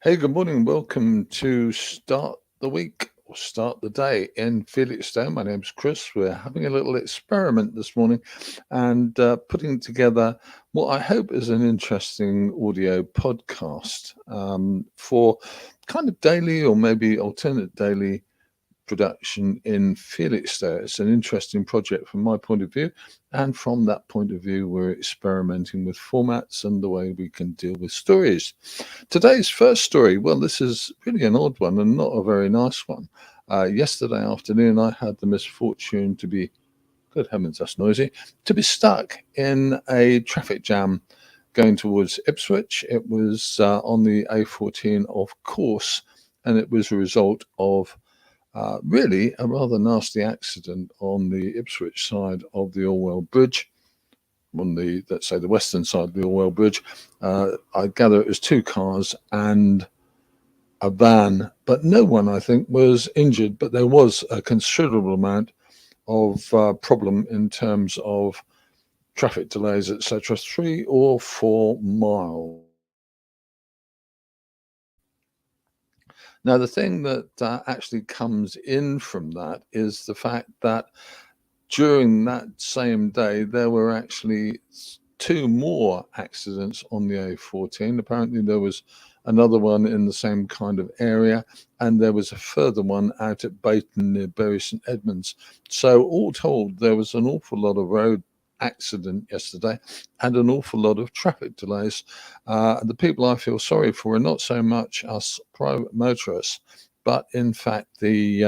Hey, good morning. Welcome to Start the Week or Start the Day in Felixstowe. My name's Chris. We're having a little experiment this morning and putting together what I hope is an interesting audio podcast for kind of daily or maybe alternate daily production in Felixstowe. It's an interesting project from my point of view, and from that point of view, we're experimenting with formats and the way we can deal with stories. Today's first story, well, this is really an odd one and not a very nice one. Yesterday afternoon, I had the misfortune to be, good heavens, that's noisy, to be stuck in a traffic jam going towards Ipswich. It was on the A14, of course, and it was a result of really a rather nasty accident on the Ipswich side of the Orwell Bridge, on the, let's say, the western side of the Orwell Bridge. I gather it was two cars and a van, but no one, I think, was injured. But there was a considerable amount of problem in terms of traffic delays, etc. 3 or 4 miles. Now, the thing that actually comes in from that is the fact that during that same day, there were actually 2 more accidents on the A14. Apparently, there was another one in the same kind of area, and there was a further one out at Bayton near Bury St Edmunds. So all told, there was an awful lot of road accident yesterday and an awful lot of traffic delays. The people I feel sorry for are not so much us private motorists, but in fact the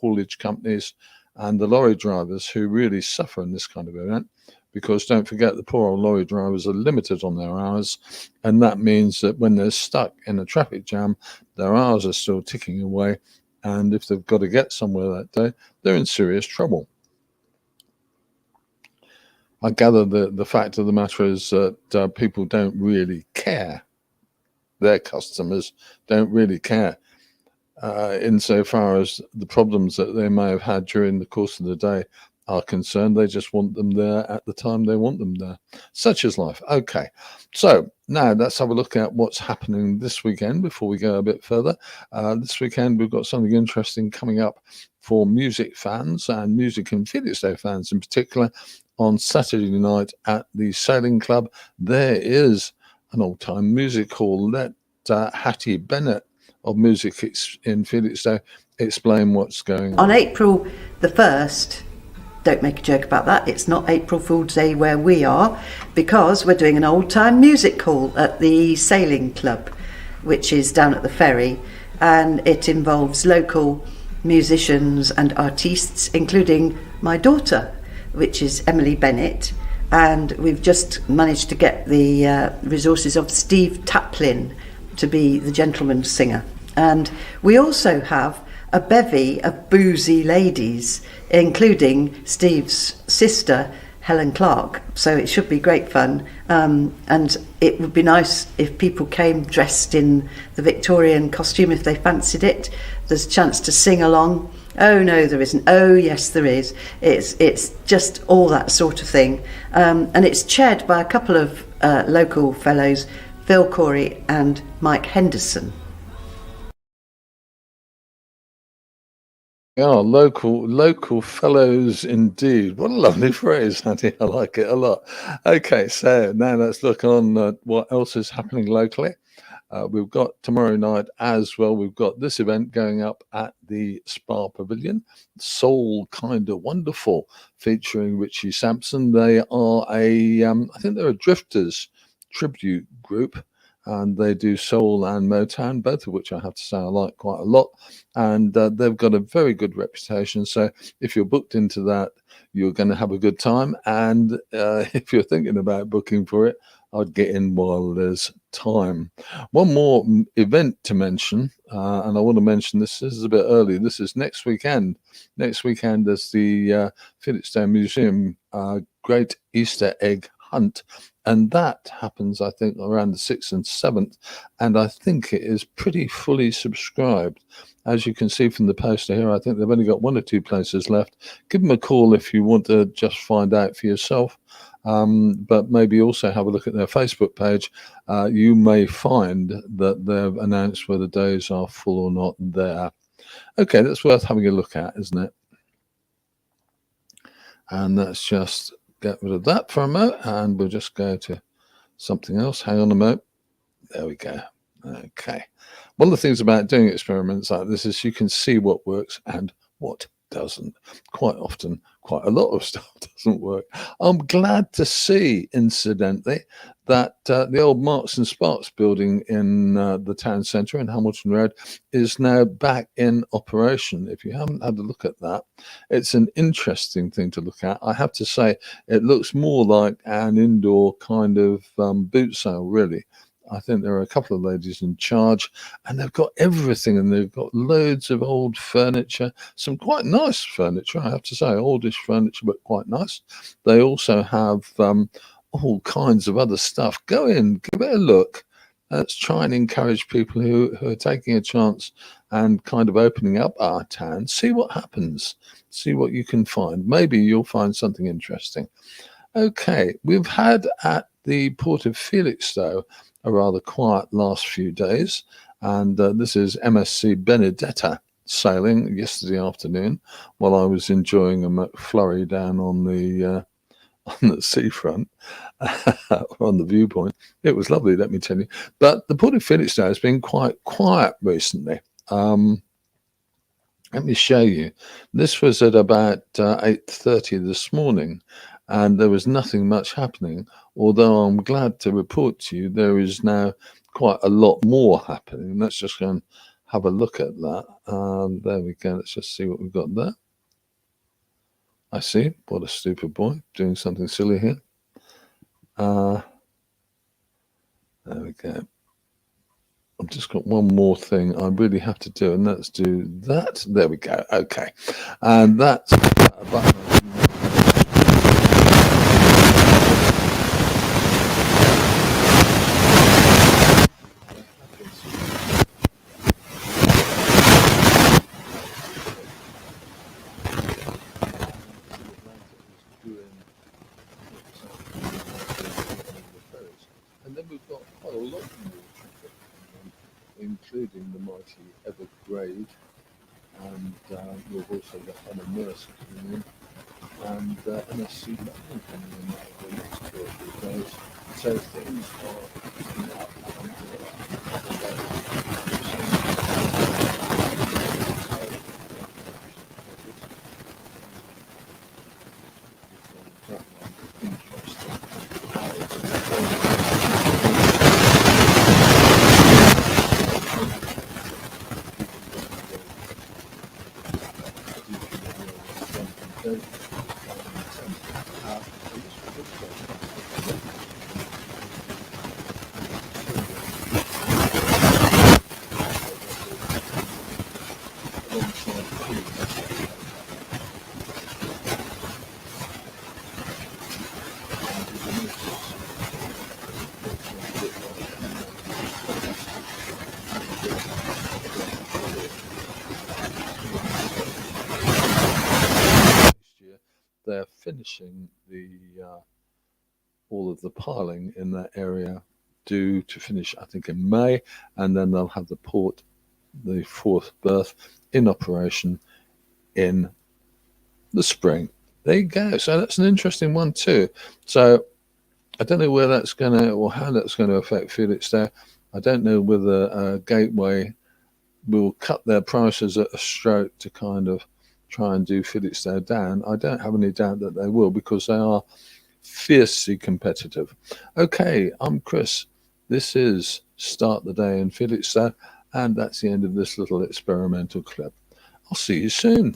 haulage companies and the lorry drivers who really suffer in this kind of event, because don't forget, the poor old lorry drivers are limited on their hours, and that means that when they're stuck in a traffic jam, their hours are still ticking away, and if they've got to get somewhere that day, they're in serious trouble. I gather the fact of the matter is that people don't really care. Their customers don't really care insofar as the problems that they may have had during the course of the day are concerned. They just want them there at the time they want them there. Such is life. Okay, so now let's have a look at what's happening this weekend before we go a bit further. This weekend we've got something interesting coming up for music fans and music and Felixstowe fans in particular. On Saturday night at the Sailing Club, there is an old-time music hall. Let Hattie Bennett of Music in Felixstowe explain what's going on. On April the 1st, don't make a joke about that, it's not April Fool's Day where we are, because we're doing an old-time music hall at the Sailing Club, which is down at the ferry, and it involves local musicians and artists, including my daughter, which is Emily Bennett, and we've just managed to get the resources of Steve Taplin to be the gentleman's singer. And we also have a bevy of boozy ladies, including Steve's sister, Helen Clark, so it should be great fun, and it would be nice if people came dressed in the Victorian costume if they fancied it. There's a chance to sing along. Oh no, there isn't. Oh yes, there is. It's just all that sort of thing, and it's chaired by a couple of local fellows, Phil Corey and Mike Henderson. Yeah, local fellows indeed. What a lovely phrase, Hattie. I like it a lot. Okay, so now let's look on what else is happening locally. We've got tomorrow night as well. We've got this event going up at the Spa Pavilion, Soul Kinda Wonderful, featuring Richie Sampson. They are I think they're a Drifters tribute group, and they do soul and Motown, both of which I have to say I like quite a lot. And they've got a very good reputation. So if you're booked into that, you're going to have a good time. And if you're thinking about booking for it, I'd get in while there's time. One more event to mention, and I want to mention this is a bit early. This is next weekend. Next weekend there's the Felixstowe Museum Great Easter Egg Hunt, and that happens, I think, around the 6th and 7th, and I think it is pretty fully subscribed. As you can see from the poster here, I think they've only got 1 or 2 places left. Give them a call if you want to just find out for yourself. but maybe also have a look at their Facebook page. You may find that they've announced whether days are full or not there. Okay, that's worth having a look at, isn't it? And let's just get rid of that for a moment, and we'll just go to something else. Hang on a moment. There we go. Okay. One of the things about doing experiments like this is you can see what works and what doesn't. Quite often, quite a lot of stuff doesn't work. I'm glad to see, incidentally, that the old Marks and Sparks building in the town centre in Hamilton Road is now back in operation. If you haven't had a look at that, it's an interesting thing to look at. I have to say, it looks more like an indoor kind of boot sale, really. I think there are a couple of ladies in charge, and they've got everything, and they've got loads of old furniture, some quite nice furniture, I have to say, oldish furniture, but quite nice. They also have all kinds of other stuff. Go in, give it a look. Let's try and encourage people who are taking a chance and kind of opening up our town. See what happens. See what you can find. Maybe you'll find something interesting. Okay, we've had at the port of Felixstowe a rather quiet last few days, and this is MSC Benedetta sailing yesterday afternoon while I was enjoying a McFlurry down on the seafront on the viewpoint. It was lovely, let me tell you. But the port of Felixstowe has been quite quiet recently. Let me show you. This was at about 8:30 this morning, and there was nothing much happening, although I'm glad to report to you there is now quite a lot more happening. Let's just go and have a look at that. There we go. Let's just see what we've got there. I see. What a stupid boy, doing something silly here. There we go. I've just got one more thing I really have to do, and let's do that. There we go. Okay. And that's a button. And then we've got quite a lot more traffic, including the mighty Evergrade, and we've also got Anna Mercer coming in, and MSC London coming in over the next 2 or 3 days. So things are picking up. They're finishing all of the piling in that area, due to finish, I think, in May, and then they'll have the port, the fourth berth, in operation in the spring. There you go. So that's an interesting one too. So I don't know where that's going to, or how that's going to affect Felixstowe. I don't know whether Gateway will cut their prices at a stroke to kind of try and do Felixstowe down. I don't have any doubt that they will, because they are fiercely competitive. Okay, I'm Chris. This is Start the Day in Felixstowe, and that's the end of this little experimental clip. I'll see you soon.